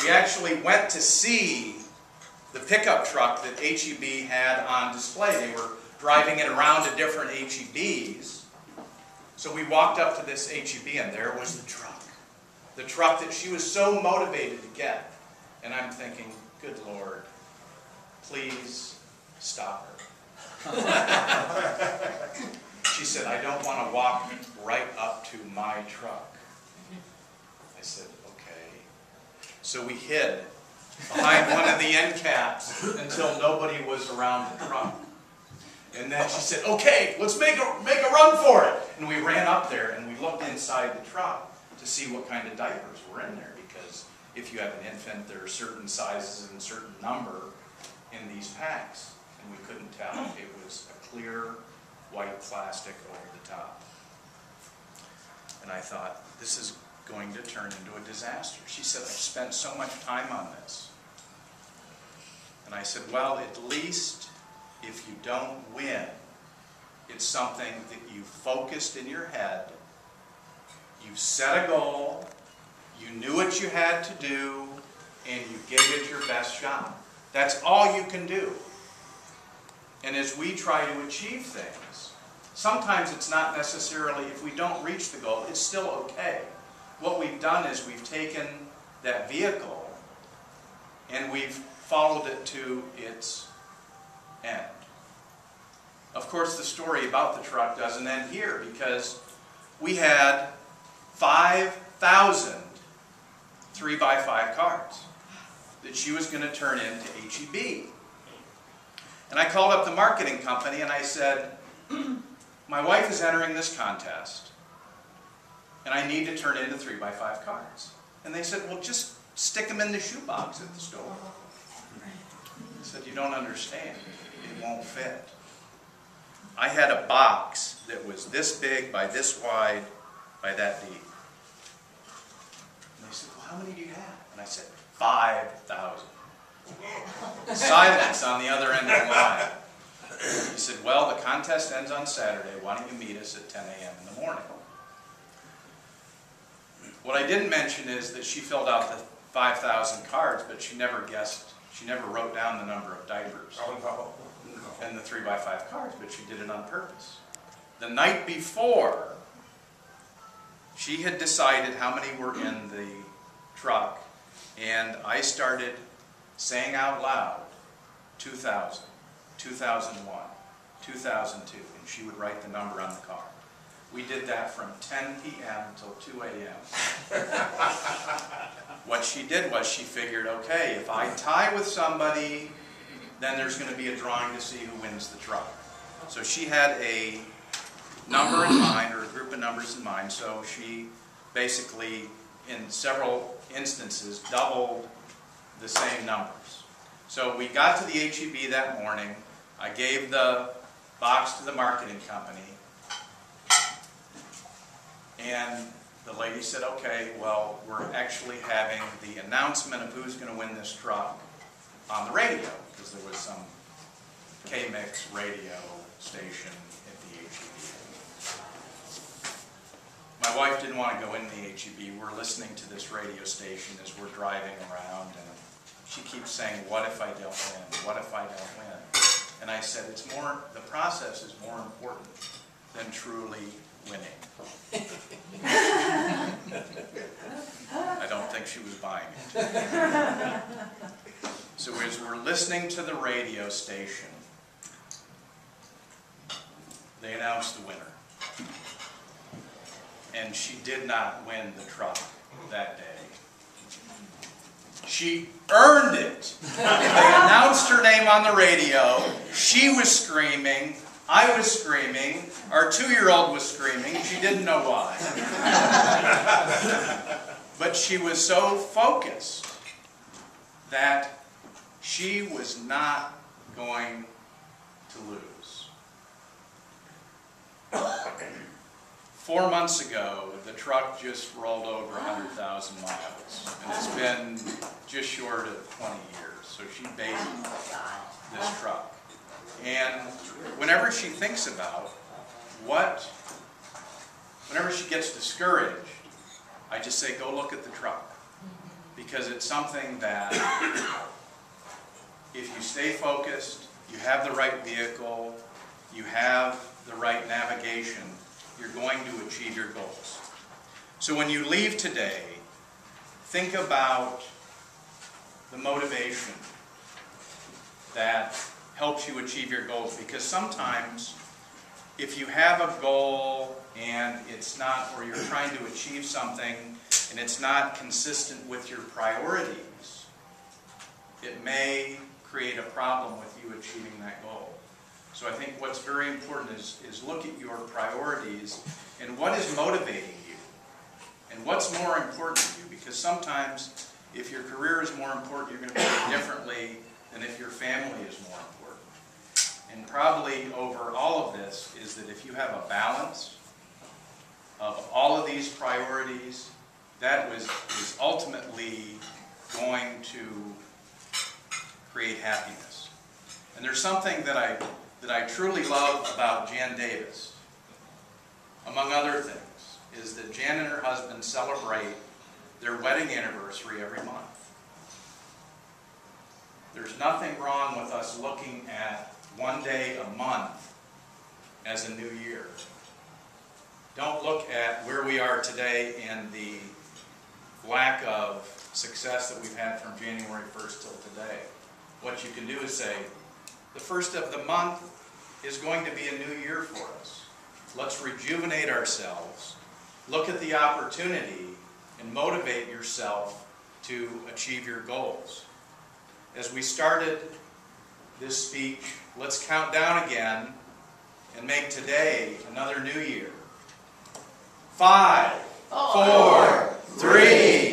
We actually went to see the pickup truck that HEB had on display. They were driving it around to different HEBs. So we walked up to this HEB, and there was the truck. The truck that she was so motivated to get. And I'm thinking, good Lord, please stop her. She said, I don't want to walk right up to my truck. I said, okay. So we hid behind one of the end caps until nobody was around the truck. And then she said, okay, let's make a run for it. And we ran up there and we looked inside the truck to see what kind of diapers were in there. Because if you have an infant, there are certain sizes and certain number in these packs. And we couldn't tell. It was a clear white plastic over the top. And I thought, this is going to turn into a disaster. She said, I've spent so much time on this. And I said, well, at least if you don't win, it's something that you focused in your head, you set a goal, you knew what you had to do, and you gave it your best shot. That's all you can do. And as we try to achieve things, sometimes it's not necessarily, if we don't reach the goal, it's still okay. What we've done is we've taken that vehicle and we've followed it to its end. Of course, the story about the truck doesn't end here, because we had 5,000 3x5 cards that she was going to turn into HEB. And I called up the marketing company and I said, my wife is entering this contest and I need to turn into 3x5 cards. And they said, well, just stick them in the shoebox at the store. I said, you don't understand. It won't fit. I had a box that was this big by this wide by that deep. And they said, well, how many do you have? And I said, 5,000. Silence on the other end of the line. He said, well, the contest ends on Saturday. Why don't you meet us at 10 a.m. in the morning? What I didn't mention is that she filled out the 5,000 cards, but she never wrote down the number of diapers and the 3x5 cards, but she did it on purpose. The night before, she had decided how many were in the truck, and I started saying out loud, 2000, 2001, 2002, and she would write the number on the card. We did that from 10 p.m. till 2 a.m. What she did was she figured, okay, if I tie with somebody, then there's going to be a drawing to see who wins the truck. So she had a number in mind, or a group of numbers in mind, so she basically, in several instances, doubled the same numbers. So we got to the HEB that morning. I gave the box to the marketing company. And the lady said, okay, well, we're actually having the announcement of who's going to win this truck on the radio, because there was some K-Mix radio station at the HEB. My wife didn't want to go in the HEB. We're listening to this radio station as we're driving around, and she keeps saying, what if I don't win? What if I don't win? And I said, the process is more important than truly winning. I don't think she was buying it. So as we're listening to the radio station, they announced the winner. And she did not win the truck that day. She earned it. They announced her name on the radio. She was screaming. I was screaming. Our 2-year-old was screaming. She didn't know why. But she was so focused that she was not going to lose. 4 months ago, the truck just rolled over 100,000 miles. And it's been just short of 20 years. So she babied this truck. And whenever she thinks about whenever she gets discouraged, I just say, go look at the truck. because it's something that if you stay focused, you have the right vehicle, you have the right navigation, you're going to achieve your goals. So when you leave today, think about the motivation that helps you achieve your goals, because sometimes if you have a goal and it's not, or you're trying to achieve something and it's not consistent with your priorities, it may create a problem with you achieving that goal. So I think what's very important is look at your priorities and what is motivating you and what's more important to you, because sometimes if your career is more important, you're going to do it differently than if your family is more important. And probably over all of this is that if you have a balance of all of these priorities, that is ultimately going to create happiness. And there's something that I truly love about Jan Davis, among other things, is that Jan and her husband celebrate their wedding anniversary every month. There's nothing wrong with us looking at one day a month as a new year. Don't look at where we are today and the lack of success that we've had from January 1st till today. What you can do is say, the first of the month is going to be a new year for us. Let's rejuvenate ourselves, look at the opportunity, and motivate yourself to achieve your goals. As we started this speech, let's count down again and make today another new year. 5, 4, 3,